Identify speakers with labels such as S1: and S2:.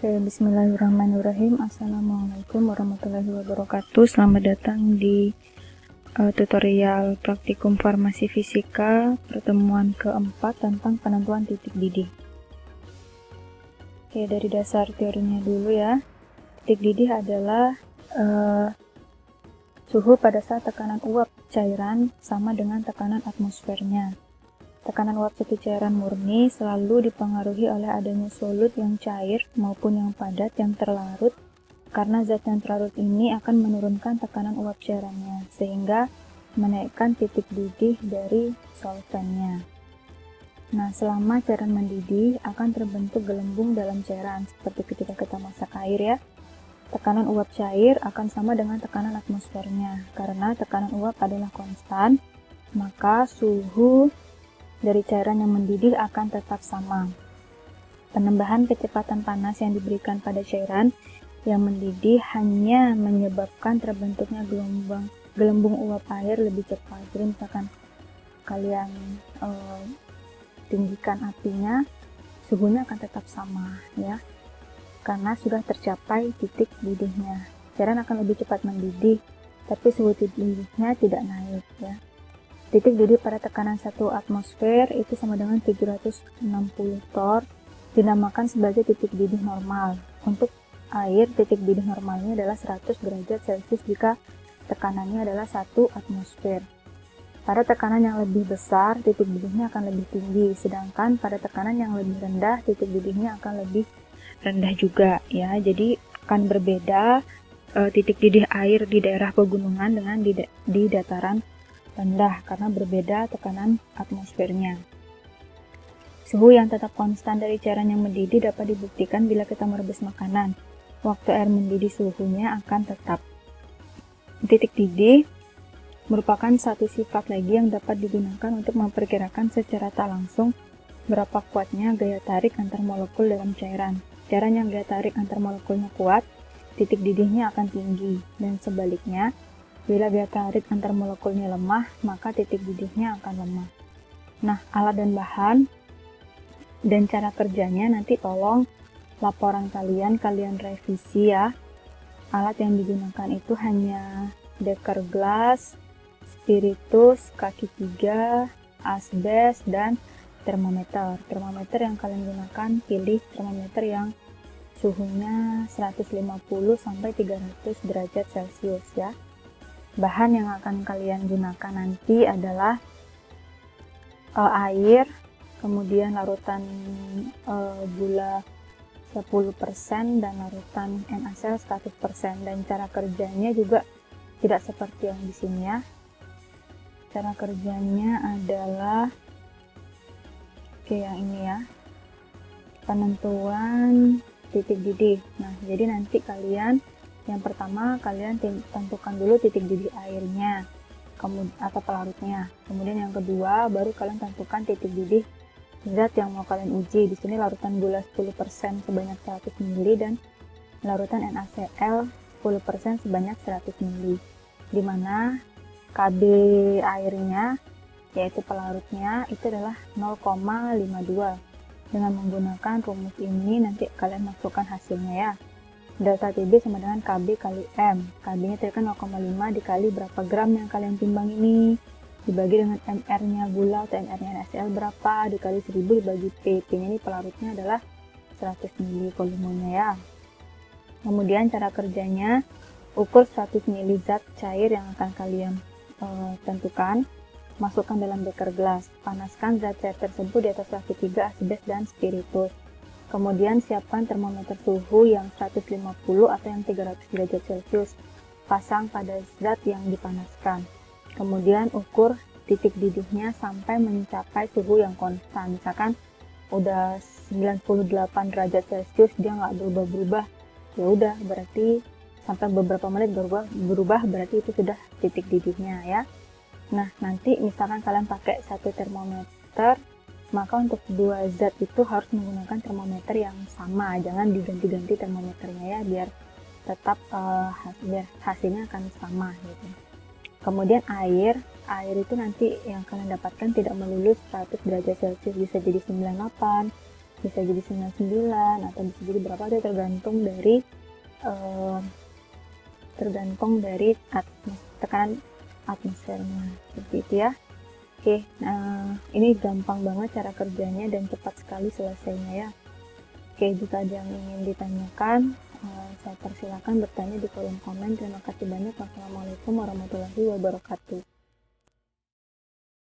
S1: Oke, bismillahirrahmanirrahim. Assalamualaikum warahmatullahi wabarakatuh. Selamat datang di tutorial praktikum farmasi fisika pertemuan keempat tentang penentuan titik didih. Oke, dari dasar teorinya dulu ya. Titik didih adalah suhu pada saat tekanan uap cairan sama dengan tekanan atmosfernya. Tekanan uap suatu cairan murni selalu dipengaruhi oleh adanya solut yang cair maupun yang padat yang terlarut, karena zat yang terlarut ini akan menurunkan tekanan uap cairannya, sehingga menaikkan titik didih dari solvennya. Nah, selama cairan mendidih akan terbentuk gelembung dalam cairan, seperti ketika kita masak air ya. Tekanan uap cair akan sama dengan tekanan atmosfernya, karena tekanan uap adalah konstan, maka suhu dari cairan yang mendidih akan tetap sama. Penambahan kecepatan panas yang diberikan pada cairan yang mendidih hanya menyebabkan terbentuknya gelembung uap air lebih cepat. Jadi misalkan kalian tinggikan apinya, suhunya akan tetap sama ya, karena sudah tercapai titik didihnya. Cairan akan lebih cepat mendidih, tapi suhu titik didihnya tidak naik ya. Titik didih pada tekanan 1 atmosfer itu sama dengan 760 torr, dinamakan sebagai titik didih normal. Untuk air, titik didih normalnya adalah 100 derajat Celcius jika tekanannya adalah 1 atmosfer. Pada tekanan yang lebih besar, titik didihnya akan lebih tinggi, sedangkan pada tekanan yang lebih rendah, titik didihnya akan lebih rendah juga ya. Jadi akan berbeda titik didih air di daerah pegunungan dengan di dataran rendah, karena berbeda tekanan atmosfernya. Suhu yang tetap konstan dari cairan yang mendidih dapat dibuktikan bila kita merebus makanan. Waktu air mendidih suhunya akan tetap. Titik didih merupakan satu sifat lagi yang dapat digunakan untuk memperkirakan secara tak langsung berapa kuatnya gaya tarik antar molekul dalam cairan. Cairan yang gaya tarik antar molekulnya kuat, titik didihnya akan tinggi, dan sebaliknya, bila gaya tarik antar molekulnya lemah, maka titik didihnya akan lemah. Nah, alat dan bahan dan cara kerjanya nanti tolong laporan kalian revisi ya. Alat yang digunakan itu hanya beker glass, spiritus, kaki 3, asbes, dan termometer. Termometer yang kalian gunakan, pilih termometer yang suhunya 150 sampai 300 derajat Celcius ya. Bahan yang akan kalian gunakan nanti adalah air, kemudian larutan gula 10% dan larutan NaCl 100%, dan cara kerjanya juga tidak seperti yang di sini ya. Cara kerjanya adalah yang ini ya, penentuan titik didih. Nah, jadi nanti yang pertama kalian tentukan dulu titik didih airnya atau pelarutnya. Kemudian yang kedua baru kalian tentukan titik didih zat yang mau kalian uji. Di sini larutan gula 10% sebanyak 100 ml dan larutan NaCl 10% sebanyak 100 ml. Di mana KB airnya yaitu pelarutnya itu adalah 0,52. Dengan menggunakan rumus ini nanti kalian masukkan hasilnya ya. Delta TB sama dengan KB kali M. KB nya tadi kan 0,5 dikali berapa gram yang kalian timbang ini, dibagi dengan MR-nya gula atau MR-nya NaCl berapa, dikali 1000 dibagi P. P-nya ini pelarutnya adalah 100 ml volumenya ya. Kemudian cara kerjanya, ukur 100 ml zat cair yang akan kalian tentukan, masukkan dalam beker gelas, panaskan zat cair tersebut di atas kaki 3, asbes, dan spiritus. Kemudian siapkan termometer suhu yang 150 atau yang 300 derajat Celcius. Pasang pada zat yang dipanaskan. Kemudian ukur titik didihnya sampai mencapai suhu yang konstan. Misalkan udah 98 derajat Celcius dia nggak berubah-berubah. Ya udah, berarti sampai beberapa menit berubah berarti itu sudah titik didihnya ya. Nah, nanti misalkan kalian pakai satu termometer, maka untuk dua zat itu harus menggunakan termometer yang sama, jangan diganti-ganti termometernya ya, biar tetap biar hasilnya akan sama gitu. Kemudian air itu nanti yang kalian dapatkan tidak melulu 100 derajat Celcius, bisa jadi 98, bisa jadi 99 atau bisa jadi berapa, itu tergantung dari tekanan atmosfernya, seperti itu ya. Oke, nah ini gampang banget cara kerjanya dan cepat sekali selesainya ya. Oke, jika ada yang ingin ditanyakan, saya persilakan bertanya di kolom komen. Terima kasih banyak. Wassalamualaikum warahmatullahi wabarakatuh.